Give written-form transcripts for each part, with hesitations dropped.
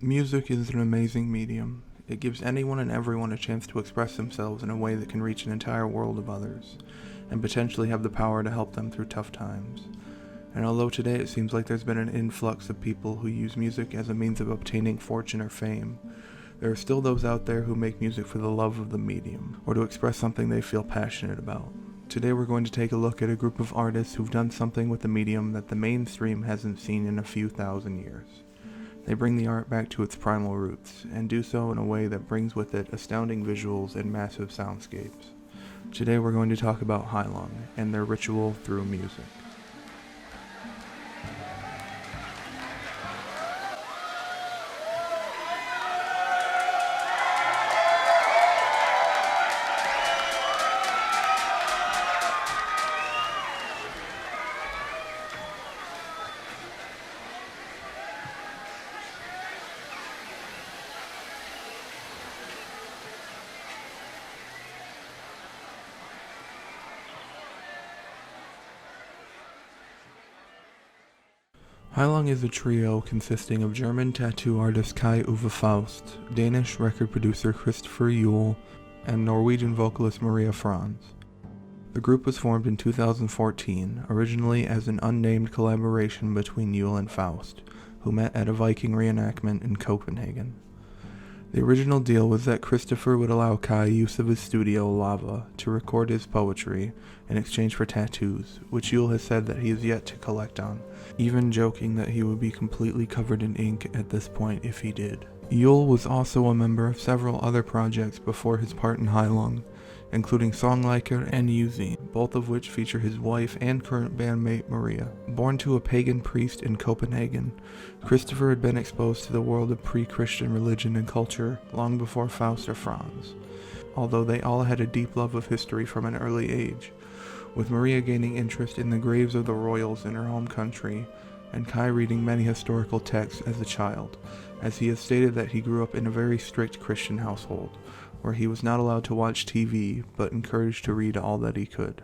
Music is an amazing medium. It gives anyone and everyone a chance to express themselves in a way that can reach an entire world of others, and potentially have the power to help them through tough times. And although today it seems like there's been an influx of people who use music as a means of obtaining fortune or fame, there are still those out there who make music for the love of the medium, or to express something they feel passionate about. Today we're going to take a look at a group of artists who've done something with the medium that the mainstream hasn't seen in a few thousand years. They bring the art back to its primal roots, and do so in a way that brings with it astounding visuals and massive soundscapes. Today we're going to talk about Heilung and their ritual through music. Heilung is a trio consisting of German tattoo artist Kai-Uwe Faust, Danish record producer Christopher Euzen, and Norwegian vocalist Maria Franz. The group was formed in 2014, originally as an unnamed collaboration between Euzen and Faust, who met at a Viking reenactment in Copenhagen. The original deal was that Christopher would allow Kai use of his studio, Lava, to record his poetry in exchange for tattoos, which Euzen has said that he is yet to collect on, even joking that he would be completely covered in ink at this point if he did. Euzen was also a member of several other projects before his part in Heilung, including Songleikr and Euzen, both of which feature his wife and current bandmate Maria. Born to a pagan priest in Copenhagen, Christopher had been exposed to the world of pre-Christian religion and culture long before Faust or Franz, although they all had a deep love of history from an early age, with Maria gaining interest in the graves of the royals in her home country, and Kai reading many historical texts as a child, as he has stated that he grew up in a very strict Christian household, where he was not allowed to watch TV, but encouraged to read all that he could.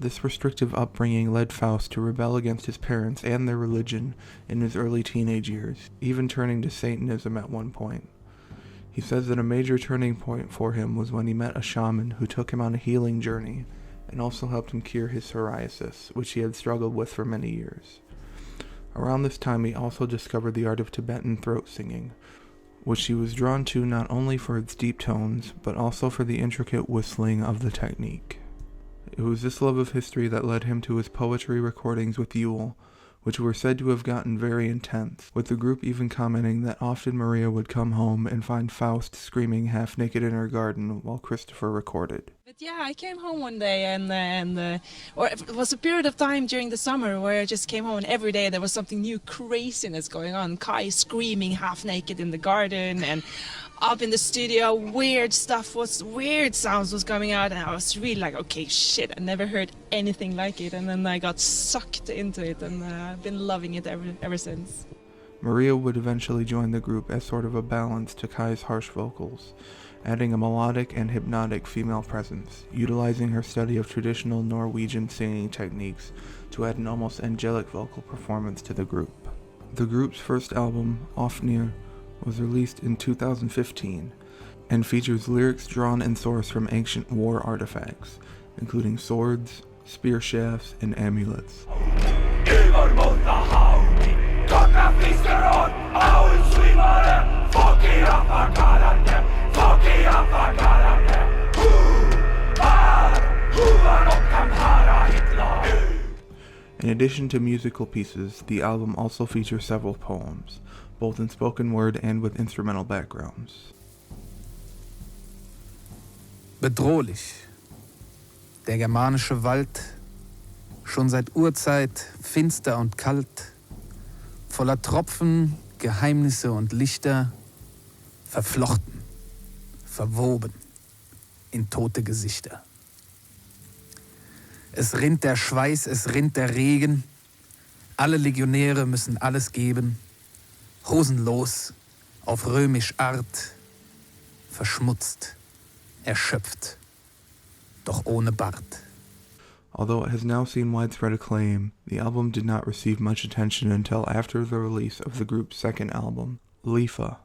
This restrictive upbringing led Faust to rebel against his parents and their religion in his early teenage years, even turning to Satanism at one point. He says that a major turning point for him was when he met a shaman who took him on a healing journey, and also helped him cure his psoriasis, which he had struggled with for many years. Around this time he also discovered the art of Tibetan throat singing, which he was drawn to not only for its deep tones, but also for the intricate whistling of the technique. It was this love of history that led him to his poetry recordings with Euzen, which were said to have gotten very intense, with the group even commenting that often Maria would come home and find Faust screaming half naked in her garden while Christopher recorded. But yeah, I came home one day or it was a period of time during the summer where I just came home and every day there was something new craziness going on. Kai screaming half naked in the garden, and up in the studio weird sounds was coming out, and I was really like, okay, shit, I never heard anything like it, and then I got sucked into it, and I've been loving it ever since. Maria would eventually join the group as sort of a balance to Kai's harsh vocals, adding a melodic and hypnotic female presence, utilizing her study of traditional Norwegian singing techniques to add an almost angelic vocal performance to the group. The group's first album, Ofnir, was released in 2015 and features lyrics drawn and sourced from ancient war artifacts, including swords, spear shafts, and amulets. In addition to musical pieces, the album also features several poems, both in spoken word and with instrumental backgrounds. Bedrohlich. Der germanische Wald, schon seit Urzeit finster und kalt, voller Tropfen, Geheimnisse und Lichter, verflochten, verwoben in tote Gesichter. Es rinnt der Schweiß, es rinnt der Regen, alle Legionäre müssen alles geben, hosenlos, auf römisch Art, verschmutzt, erschöpft, doch ohne Bart. Although it has now seen widespread acclaim, the album did not receive much attention until after the release of the group's second album, Lifa.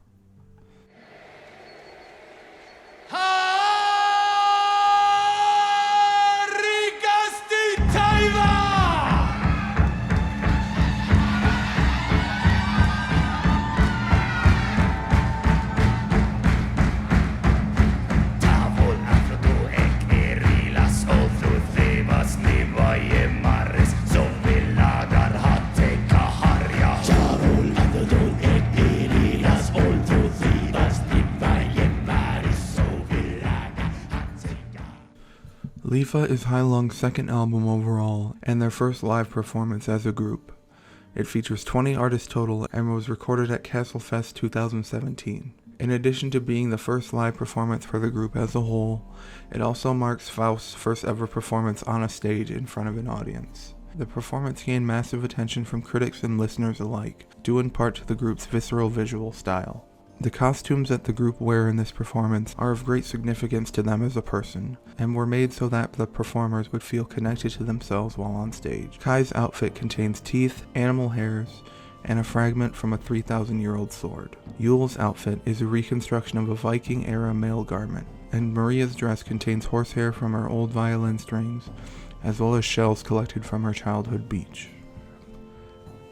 Lifa is Heilung's second album overall, and their first live performance as a group. It features 20 artists total and was recorded at Castlefest 2017. In addition to being the first live performance for the group as a whole, it also marks Faust's first ever performance on a stage in front of an audience. The performance gained massive attention from critics and listeners alike, due in part to the group's visceral visual style. The costumes that the group wear in this performance are of great significance to them as a person, and were made so that the performers would feel connected to themselves while on stage. Kai's outfit contains teeth, animal hairs, and a fragment from a 3,000-year-old sword. Yule's outfit is a reconstruction of a Viking-era male garment, and Maria's dress contains horsehair from her old violin strings, as well as shells collected from her childhood beach.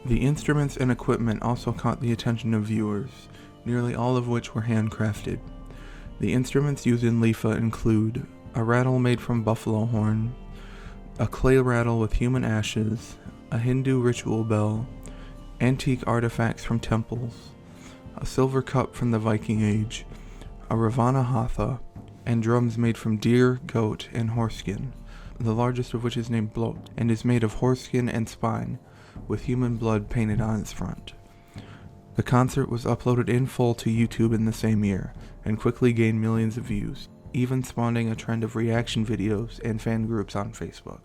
The instruments and equipment also caught the attention of viewers, nearly all of which were handcrafted. The instruments used in Lifa include a rattle made from buffalo horn, a clay rattle with human ashes, a Hindu ritual bell, antique artifacts from temples, a silver cup from the Viking Age, a Ravana hatha, and drums made from deer, goat, and horse-skin, the largest of which is named Blot, and is made of horse-skin and spine, with human blood painted on its front. The concert was uploaded in full to YouTube in the same year, and quickly gained millions of views, even spawning a trend of reaction videos and fan groups on Facebook.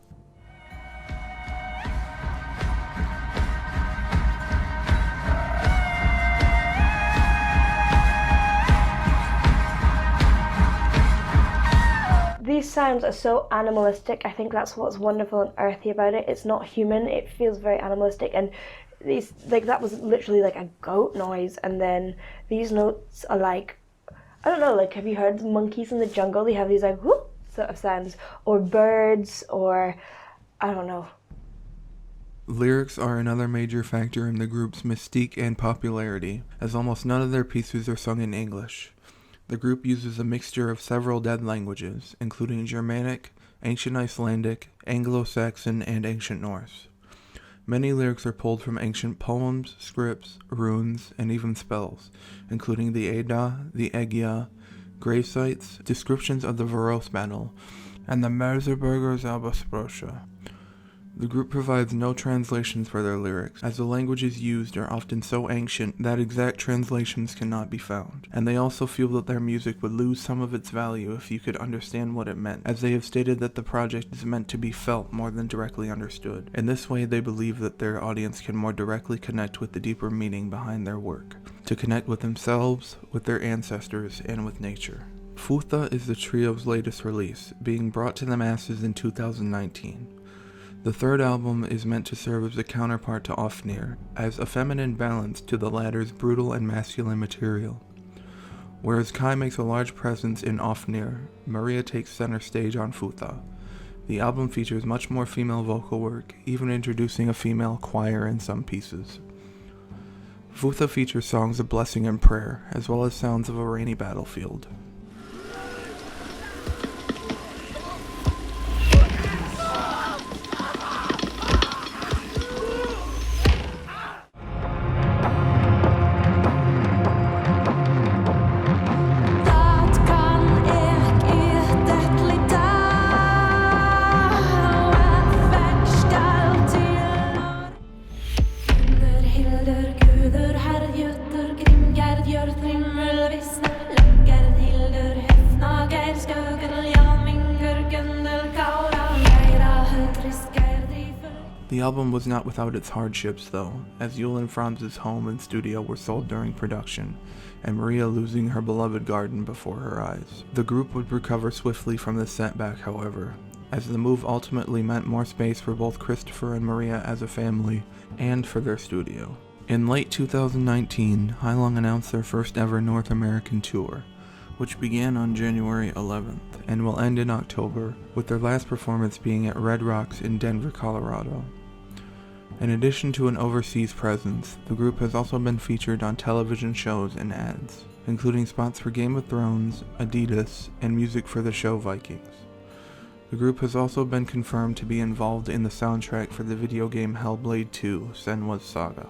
These sounds are so animalistic. I think that's what's wonderful and earthy about it. It's not human, it feels very animalistic, and these, like, that was literally like a goat noise, and then these notes are like, I don't know, like, have you heard monkeys in the jungle? They have these like whoop sort of sounds, or birds, or I don't know. Lyrics are another major factor in the group's mystique and popularity, as almost none of their pieces are sung in English. The group uses a mixture of several dead languages, including Germanic, Ancient Icelandic, Anglo-Saxon, and Ancient Norse. Many lyrics are pulled from ancient poems, scripts, runes, and even spells, including the Edda, the Egya, grave sites, descriptions of the Varos battle, and the Merseburger Zaubersprüche. The group provides no translations for their lyrics, as the languages used are often so ancient that exact translations cannot be found, and they also feel that their music would lose some of its value if you could understand what it meant, as they have stated that the project is meant to be felt more than directly understood. In this way, they believe that their audience can more directly connect with the deeper meaning behind their work, to connect with themselves, with their ancestors, and with nature. Futha is the trio's latest release, being brought to the masses in 2019. The third album is meant to serve as a counterpart to Ofnir, as a feminine balance to the latter's brutal and masculine material. Whereas Kai makes a large presence in Ofnir, Maria takes center stage on Futha. The album features much more female vocal work, even introducing a female choir in some pieces. Futha features songs of blessing and prayer, as well as sounds of a rainy battlefield. The album was not without its hardships though, as Yule and Franz's home and studio were sold during production, and Maria losing her beloved garden before her eyes. The group would recover swiftly from this setback, however, as the move ultimately meant more space for both Christopher and Maria as a family, and for their studio. In late 2019, Heilung announced their first ever North American tour, which began on January 11th and will end in October, with their last performance being at Red Rocks in Denver, Colorado. In addition to an overseas presence, the group has also been featured on television shows and ads, including spots for Game of Thrones, Adidas, and music for the show Vikings. The group has also been confirmed to be involved in the soundtrack for the video game Hellblade 2: Senua's Saga.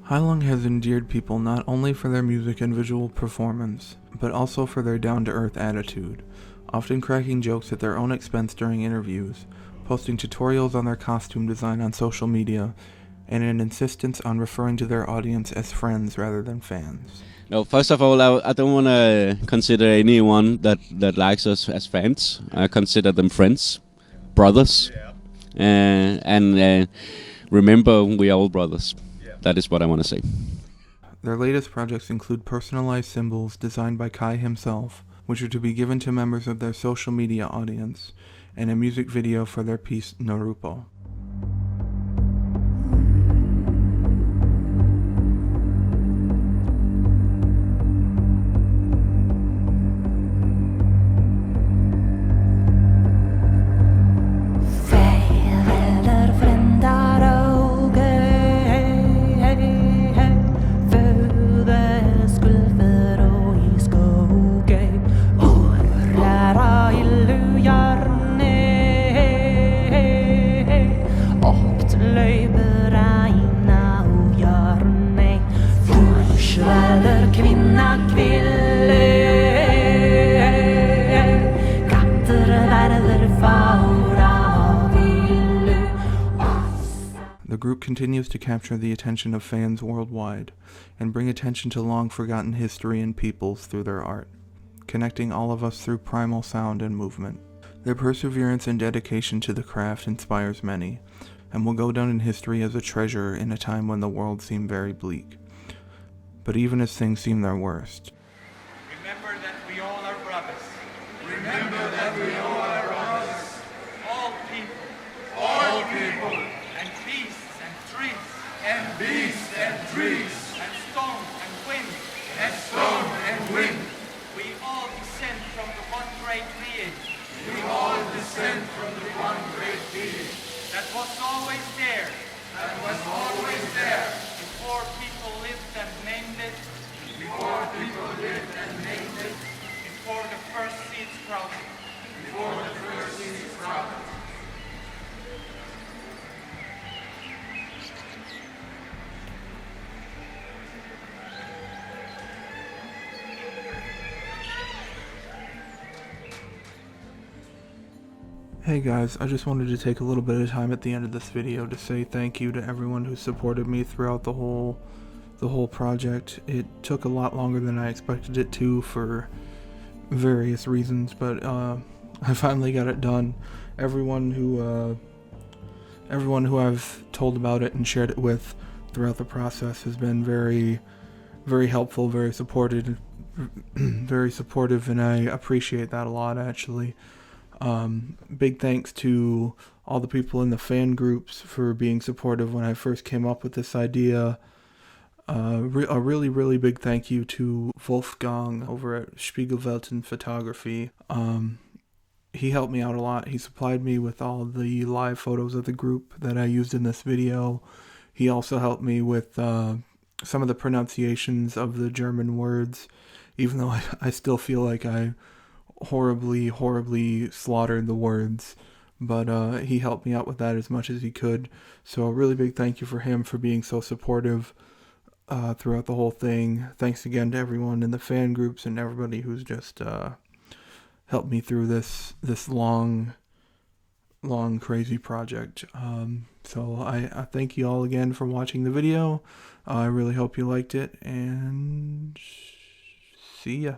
Heilung has endeared people not only for their music and visual performance, but also for their down-to-earth attitude, often cracking jokes at their own expense during interviews, posting tutorials on their costume design on social media, and an insistence on referring to their audience as friends rather than fans. No, first of all, I don't want to consider anyone that likes us as fans. I consider them friends, brothers, and remember, we are all brothers. That is what I want to say. Their latest projects include personalized symbols designed by Kai himself, which are to be given to members of their social media audience, and a music video for their piece Narupo. The group continues to capture the attention of fans worldwide and bring attention to long-forgotten history and peoples through their art, connecting all of us through primal sound and movement. Their perseverance and dedication to the craft inspires many, and will go down in history as a treasure in a time when the world seemed very bleak. But even as things seem their worst, remember that we all are brothers. Remember that we all are brothers. All people, and beasts and trees, and stone and wind, we all descend from the one great being. That was always there. Before people lived and named it. Before the first seeds sprouted. Hey guys, I just wanted to take a little bit of time at the end of this video to say thank you to everyone who supported me throughout the whole project. It took a lot longer than I expected it to for various reasons, but I finally got it done. Everyone who I've told about it and shared it with throughout the process has been very, very helpful, very supportive, and I appreciate that a lot, actually. Big thanks to all the people in the fan groups for being supportive when I first came up with this idea. A really, really big thank you to Wolfgang over at Spiegelwelten Photography. He helped me out a lot. He supplied me with all the live photos of the group that I used in this video. He also helped me with some of the pronunciations of the German words, even though I still feel like I horribly slaughtered the words, but he helped me out with that as much as he could. So a really big thank you for him for being so supportive throughout the whole thing. Thanks again to everyone in the fan groups and everybody who's just helped me through this long crazy project. So I thank you all again for watching the video. I really hope you liked it, and see ya.